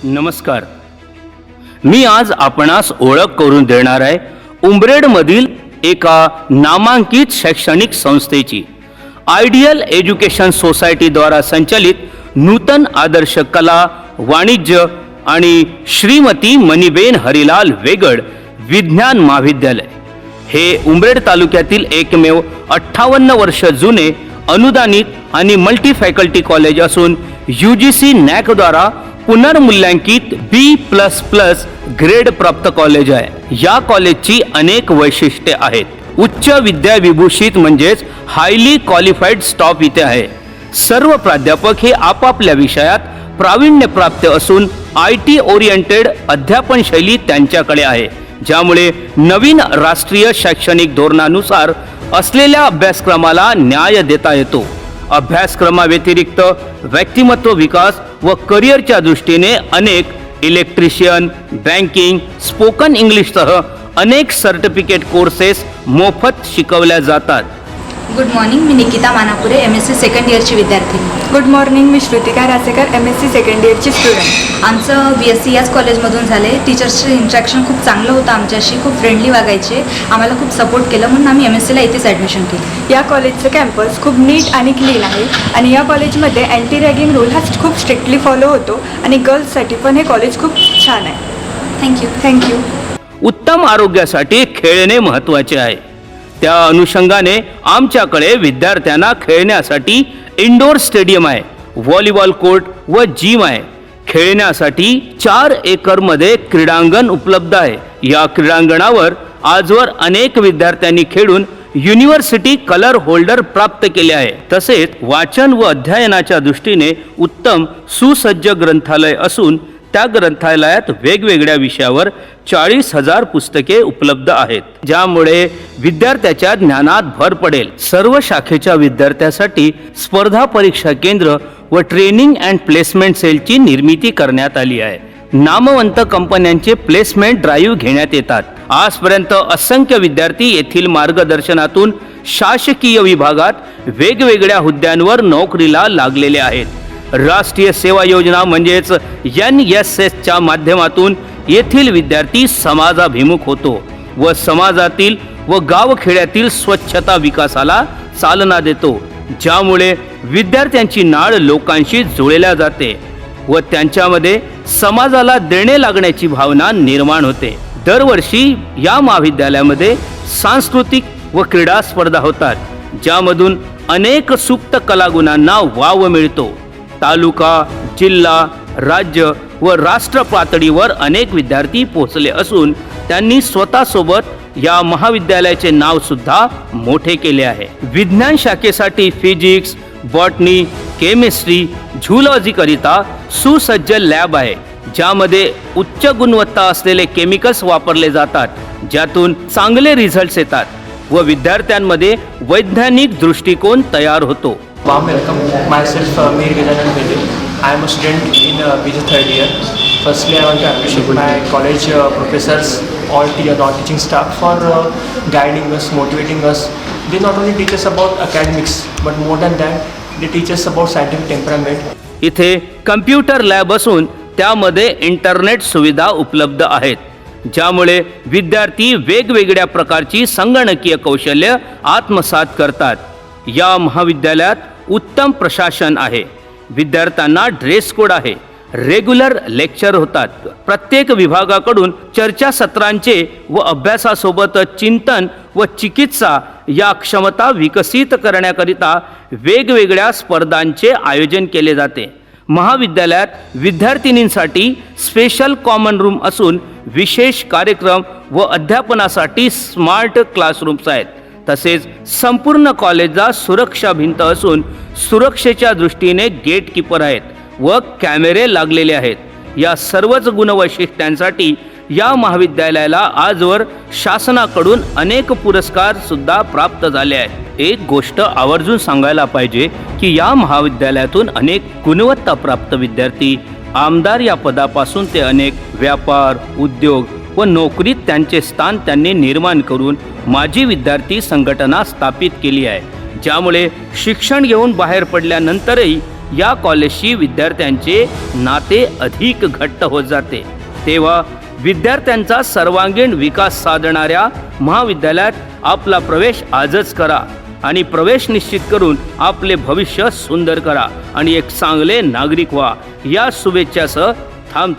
नमस्कार. मी आज आपणास ओळख करून देणार आहे उंब्रेडमधील एका नामांकित शैक्षणिक संस्थेची. आयडियल एज्युकेशन सोसायटीद्वारा संचालित नूतन आदर्श कला वाणिज्य आणि श्रीमती मणिबेन हरिलाल वेगड विज्ञान महाविद्यालय हे उंब्रेड तालुक्यातील एकमेव 58 वर्ष जुने अनुदानित आणि मल्टी फॅकल्टी कॉलेज असून UGC NAC द्वारा पुनर्मूल्यांकित B++ ग्रेड प्राप्त कॉलेज आहे. या कॉलेजची अनेक वैशिष्ट्ये आहेत. उच्च विद्याविभूषित म्हणजेच हायली क्वालिफाईड स्टाफ इथे आहे. सर्व प्राध्यापक हे आपापल्या विषयात प्रावीण्य प्राप्त असून IT ओरिएंटेड अध्यापन शैली त्यांच्याकडे आहे, ज्यामुळे नवीन राष्ट्रीय शैक्षणिक धोरणानुसार असलेल्या अभ्यासक्रमाला न्याय देता येतो. अभ्यासक्रमाव्यतिरिक्त व्यक्तिमत्व विकास व करिअरच्या दृष्टीने अनेक इलेक्ट्रिशियन, बँकिंग, स्पोकन इंग्लिशसह अनेक सर्टिफिकेट कोर्सेस मोफत शिकवल्या जातात. Good morning. मी निकिता मानापुरे, MSc सेकंड इयरची विद्यार्थिनी. Good morning. मी श्रुतिका रासेकर, MSc सेकंड इयरची स्टुडंट. आमचं BSc याच कॉलेजमधून झाले. टीचर्सचं इंट्रॅक्शन खूप चांगलं होतं आमच्याशी, खूप फ्रेंडली वागायचे, आम्हाला खूप सपोर्ट केलं, म्हणून आम्ही MScला इथेच ॲडमिशन केली. या कॉलेजचं कॅम्पस खूप नीट आणि क्लीन आहे आणि या कॉलेजमध्ये अँटी रॅगिंग रूल हा खूप स्ट्रिक्टली फॉलो होतो आणि गर्ल्ससाठी पण हे कॉलेज खूप छान आहे. थँक्यू. उत्तम आरोग्यासाठी खेळणे महत्त्वाचे आहे. त्या अनुषंगाने आमच्याकडे विद्यार्थ्यांना खेळण्यासाठी इंडोर स्टेडियम आहे, व्हॉलीबॉल कोर्ट व जिम आहे. खेळण्यासाठी 4 एकरमध्ये क्रीडांगण उपलब्ध आहे. या क्रीडांगणावर आजवर अनेक विद्यार्थ्यांनी खेळून युनिव्हर्सिटी कलर होल्डर प्राप्त केले आहे. तसेच वाचन व अध्ययनाच्या दृष्टीने उत्तम सुसज्ज ग्रंथालय असून त्या ग्रंथालयात वेगवेगळ्या विषयावर 40,000 पुस्तके उपलब्ध आहेत, ज्यामुळे विद्यार्थ्याच्या ज्ञानात भर पडेल. सर्व शाखेच्या विद्यार्थ्यासाठी स्पर्धा परीक्षा केंद्र व ट्रेनिंग अँड प्लेसमेंट सेलची निर्मिती करण्यात आली आहे. नामवंत कंपन्यांचे प्लेसमेंट ड्राईव्ह घेण्यात येतात. आजपर्यंत असंख्य विद्यार्थी येथील मार्गदर्शनातून शासकीय विभागात वेगवेगळ्या हुद्द्यांवर नोकरीला लागलेले आहेत. राष्ट्रीय सेवा योजना म्हणजेच NSSच्या माध्यमातून येथील विद्यार्थी समाजाभिमुख होतो व समाजातील व गावखेड्यातील स्वच्छता विकासाला चालना देतो, ज्यामुळे विद्यार्थ्यांची नाळ लोकांशी जुळल्या जाते व त्यांच्यामध्ये समाजाला देणे लागण्याची भावना निर्माण होते. दरवर्षी या महाविद्यालयामध्ये सांस्कृतिक व क्रीडा स्पर्धा होतात, ज्यामधून अनेक सुप्त कलागुणांना वाव मिळतो. तालुका, जिल्हा, राज्य व राष्ट्र पातळीवर अनेक विद्यार्थी पोहोचले असून त्यांनी स्वतःसोबत या महाविद्यालयाचे नाव सुद्धा मोठे केले आहे. विज्ञान शाखेसाठी फिजिक्स, बॉटनी, केमिस्ट्री, झूलॉजी करिता सुसज्ज लॅब आहे, ज्यामध्ये उच्च गुणवत्ता असलेले केमिकल्स वापरले जातात, ज्यातून चांगले रिझल्ट्स येतात व विद्यार्थ्यांमध्ये वैज्ञानिक दृष्टिकोन तयार होतो. Warm welcome. Myself, Mir Gajanan Bede. I am a student in PG third year. Firstly, I want to appreciate my college professors, all teaching staff for guiding us, motivating us. They not only teach us about academics, but more than that, they teach us about scientific temperament. इथे computer lab असून त्यामध्ये internet सुविधा उपलब्ध आहेत, ज्यामुळे विद्यार्थी वेगवेगळ्या प्रकारची संगणकीय कौशल्य आत्मसात करतात. या महाविद्यालयात उत्तम प्रशासन आहे. विद्यार्थ्यांना ड्रेस कोड आहे. रेग्युलर लेक्चर होतात. प्रत्येक विभागाकडून चर्चासत्रांचे व अभ्यासासोबत चिंतन व चिकित्सा या क्षमता विकसित करण्याकरिता वेगवेगळ्या स्पर्धांचे आयोजन केले जाते. महाविद्यालयात विद्यार्थिनींसाठी स्पेशल कॉमन रूम असून विशेष कार्यक्रम व अध्यापनासाठी स्मार्ट क्लासरूम्स आहेत. तसेच संपूर्ण कॉलेजला सुरक्षा भिंत असून सुरक्षेच्या दृष्टीने गेटकीपर आहेत व कॅमेरे लागलेले आहेत. या सर्वच गुणवैशिष्ट्यांसाठी या महाविद्यालयाला आजवर शासनाकडून अनेक पुरस्कार सुद्धा प्राप्त झाले आहेत. एक गोष्ट आवर्जून सांगायला पाहिजे की या महाविद्यालयातून अनेक गुणवत्ता प्राप्त विद्यार्थी आमदार या पदापासून ते अनेक व्यापार, उद्योग व नोकरीत त्यांचे स्थान त्यांनी निर्माण करून माजी विद्यार्थी संघटना स्थापित केली आहे, ज्यामुळे शिक्षण घेऊन बाहेर पडल्यानंतरही या कॉलेजशी विद्यार्थ्यांचे नाते अधिक घट्ट होत जाते. तेव्हा विद्यार्थ्यांचा सर्वांगीण विकास साधणाऱ्या महाविद्यालयात आपला प्रवेश आजच करा आणि प्रवेश निश्चित करून आपले भविष्य सुंदर करा आणि एक चांगले नागरिक व्हा. या शुभेच्छासह थांबतो.